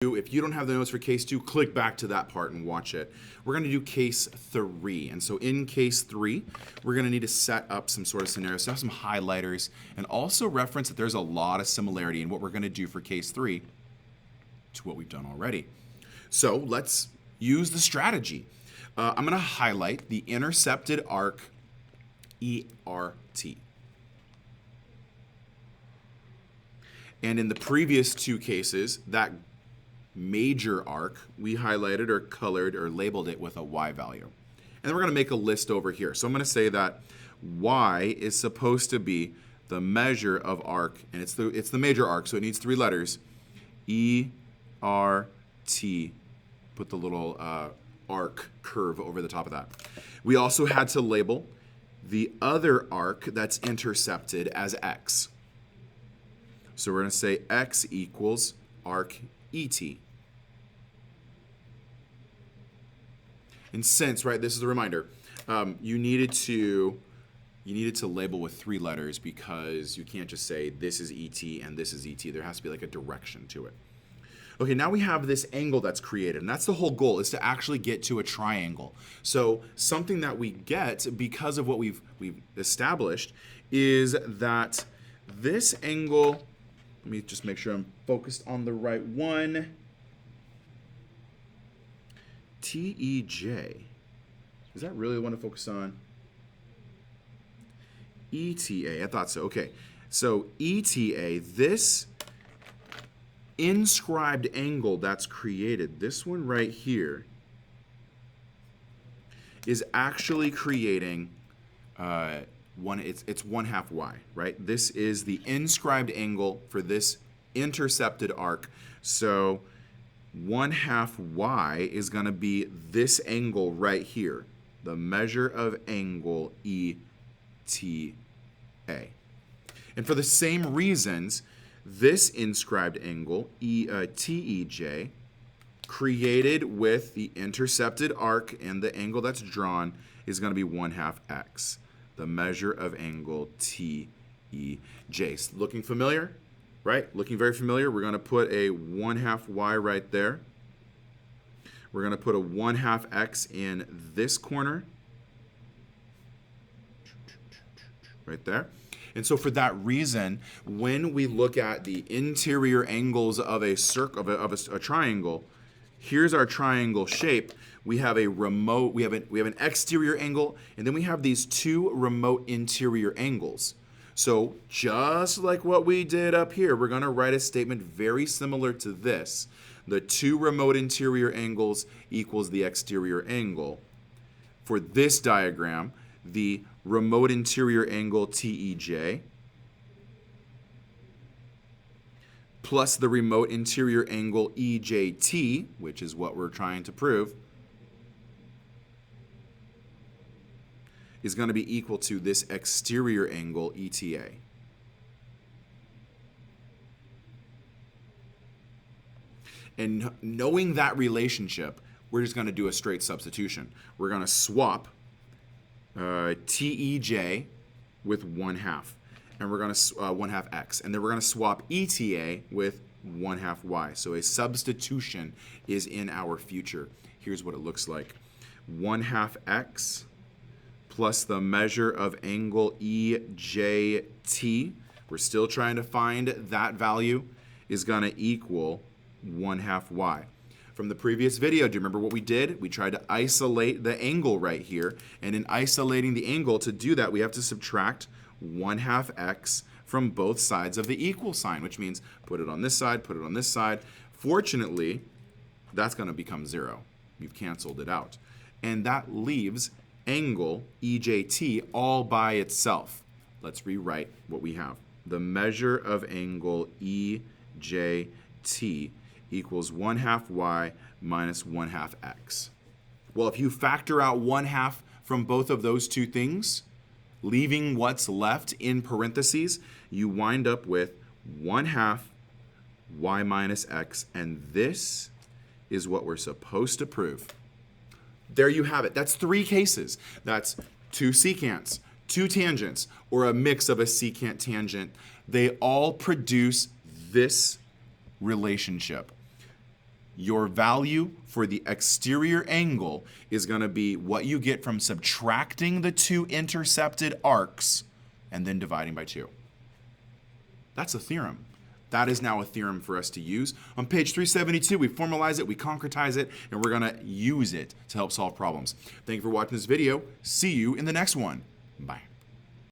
If you don't have the notes for case 2, click back to that part and watch it. We're going to do case 3. And so in case 3, we're going to need to set up some sort of scenario, set up some highlighters, and also reference that there's a lot of similarity in what we're going to do for case 3 to what we've done already. So let's use the strategy. I'm going to highlight the intercepted arc ERT. And in the previous 2 cases, that major arc, we highlighted or colored or labeled it with a Y value. And then we're going to make a list over here. So I'm going to say that Y is supposed to be the measure of arc, and it's the major arc, so it needs 3 letters. ERT. Put the little arc curve over the top of that. We also had to label the other arc that's intercepted as X. So we're going to say X equals arc ET. And since, right, this is a reminder, you needed to label with 3 letters because you can't just say this is ET and this is ET. There has to be like a direction to it. Okay, now we have this angle that's created, and that's the whole goal, is to actually get to a triangle. So something that we get because of what we've established is that this angle, let me just make sure I'm focused on the right one. TEJ. Is that really the one to focus on? ETA. I thought so. Okay. So ETA, this inscribed angle that's created, this one right here, is actually creating it's 1/2 y, right? This is the inscribed angle for this intercepted arc. So 1/2 y is going to be this angle right here, the measure of angle ETA. And for the same reasons, this inscribed angle TEJ, created with the intercepted arc and the angle that's drawn, is going to be 1/2 x, the measure of angle TEJ. Looking familiar? Right? Looking very familiar. We're going to put a 1/2 y right there. We're going to put a 1/2 x in this corner. Right there. And so for that reason, when we look at the interior angles of a circle, of a triangle, here's our triangle shape. We have a remote, we have an exterior angle, and then we have these 2 remote interior angles. So just like what we did up here, we're going to write a statement very similar to this. The 2 remote interior angles equals the exterior angle. For this diagram, the remote interior angle TEJ plus the remote interior angle EJT, which is what we're trying to prove, is going to be equal to this exterior angle ETA. And knowing that relationship, we're just going to do a straight substitution. We're going to swap TEJ with 1/2, and we're going to 1/2 x, and then we're going to swap ETA with 1/2 y. So a substitution is in our future. Here's what it looks like: 1/2 x plus the measure of angle EJT. We're still trying to find that value, is going to equal 1/2 y. From the previous video, do you remember what we did? We tried to isolate the angle right here. And in isolating the angle, to do that, we have to subtract 1/2 x from both sides of the equal sign, which means put it on this side, put it on this side. Fortunately, that's going to become 0. You've canceled it out. And that leaves angle EJT all by itself. Let's rewrite what we have. The measure of angle EJT equals 1/2 y minus 1/2 x. Well, if you factor out 1/2 from both of those 2 things, leaving what's left in parentheses, you wind up with 1/2 y minus x, and this is what we're supposed to prove. There you have it. That's 3 cases. That's 2 secants, 2 tangents, or a mix of a secant tangent. They all produce this relationship. your value for the exterior angle is going to be what you get from subtracting the two intercepted arcs and then dividing by 2. That's a theorem. That is now a theorem for us to use. On page 372, we formalize it, we concretize it, and we're going to use it to help solve problems. Thank you for watching this video. See you in the next one. Bye.